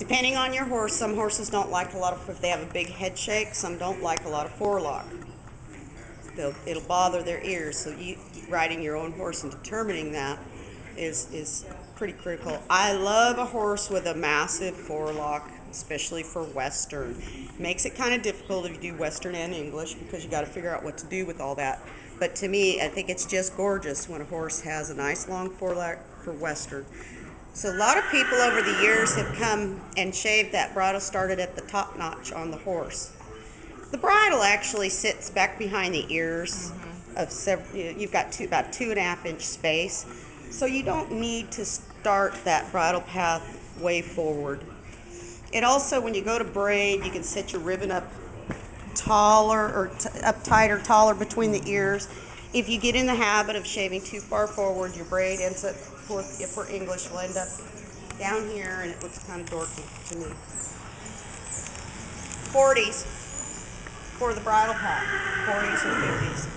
Depending on your horse, some horses don't like a lot of, if they have a big head shake, some don't like a lot of forelock. It'll bother their ears, so riding your own horse and determining that is pretty critical. I love a horse with a massive forelock, especially for Western. Makes it kind of difficult if you do Western and English because you got to figure out what to do with all that. But to me, I think it's just gorgeous when a horse has a nice long forelock for Western. So a lot of people over the years have come and shaved that bridle, started at the top notch on the horse. The bridle actually sits back behind the ears of several. You've got about 2.5 inch space, so you don't need to start that bridle path way forward. And also, when you go to braid, you can set your ribbon up taller or up tighter, taller between the ears. If you get in the habit of shaving too far forward, your braid ends up, if we're English, will end up down here, and it looks kind of dorky to me. 40s for the bridle path, 40s or 50s.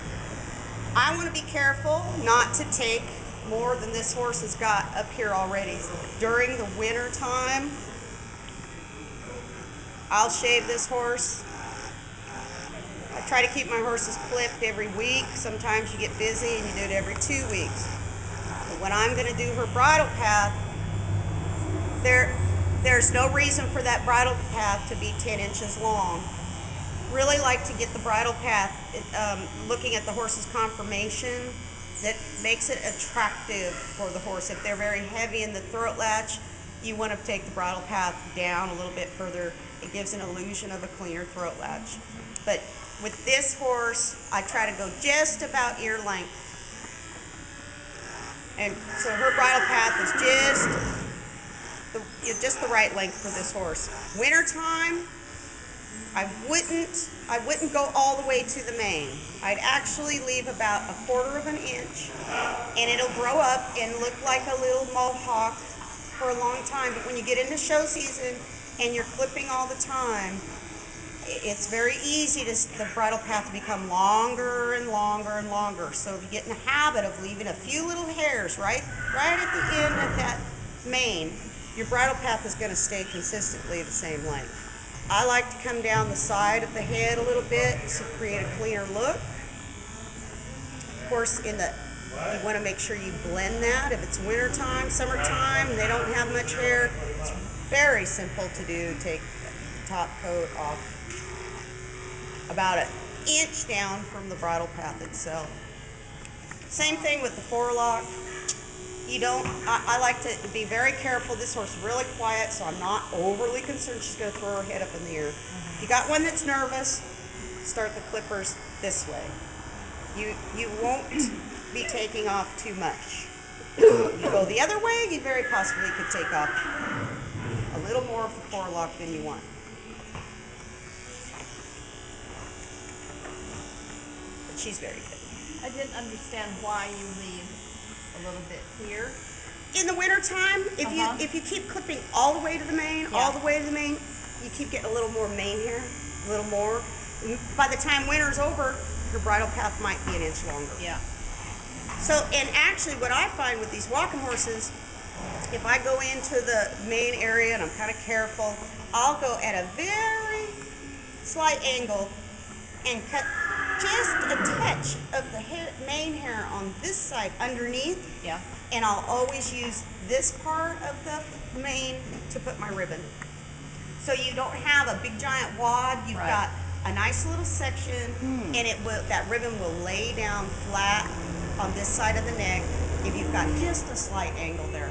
I want to be careful not to take more than this horse has got up here already. During the winter time, I'll shave this horse. I try to keep my horses clipped every week. Sometimes you get busy and you do it every 2 weeks. But when I'm going to do her bridle path, there's no reason for that bridle path to be 10 inches long. Really like to get the bridle path, looking at the horse's conformation, that makes it attractive for the horse. If they're very heavy in the throat latch, you want to take the bridle path down a little bit further. It gives an illusion of a cleaner throat latch. But with this horse, I try to go just about ear length. And so her bridle path is just the right length for this horse. Wintertime, I wouldn't go all the way to the mane. I'd actually leave about 1/4 inch, and it'll grow up and look like a little mohawk for a long time. But when you get into show season and you're clipping all the time, it's very easy the bridle path to become longer and longer and longer. So if you get in the habit of leaving a few little hairs right at the end of that mane, your bridle path is going to stay consistently the same length. I like to come down the side of the head a little bit to create a cleaner look. Of course, you want to make sure you blend that. If it's wintertime, summertime, and they don't have much hair, it's very simple to do. Take the top coat off about 1 inch down from the bridle path itself. Same thing with the forelock. I like to be very careful. This horse is really quiet, so I'm not overly concerned she's going to throw her head up in the air. If you got one that's nervous, start the clippers this way. You won't be taking off too much. You go the other way, you very possibly could take off a little more of the forelock than you want. But she's very good. I didn't understand why you leave a little bit here. In the wintertime, if you keep clipping all the way to the mane, you keep getting a little more mane hair, a little more. By the time winter's over, your bridle path might be 1 inch longer. Yeah. So, and actually what I find with these walking horses, if I go into the mane area and I'm kind of careful, I'll go at a very slight angle and cut just a touch of the mane hair on this side underneath. Yeah. And I'll always use this part of the mane to put my ribbon. So you don't have a big giant wad. You've got a nice little section, and that ribbon will lay down flat on this side of the neck if you've got just a slight angle there.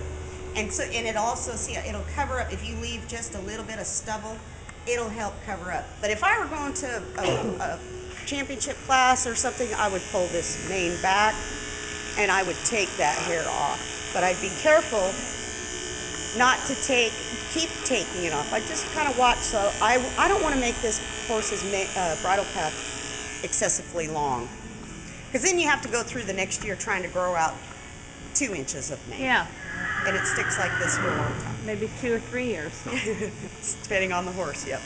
And it also, it'll cover up if you leave just a little bit of stubble. It'll help cover up. But if I were going to a championship class or something, I would pull this mane back and I would take that hair off. But I'd be careful not to keep taking it off. I just kind of watch, so I don't want to make this horse's bridle path excessively long. Because then you have to go through the next year trying to grow out 2 inches of mane. Yeah. And it sticks like this for a long time. Maybe 2 or 3 years. Depending on the horse, yep.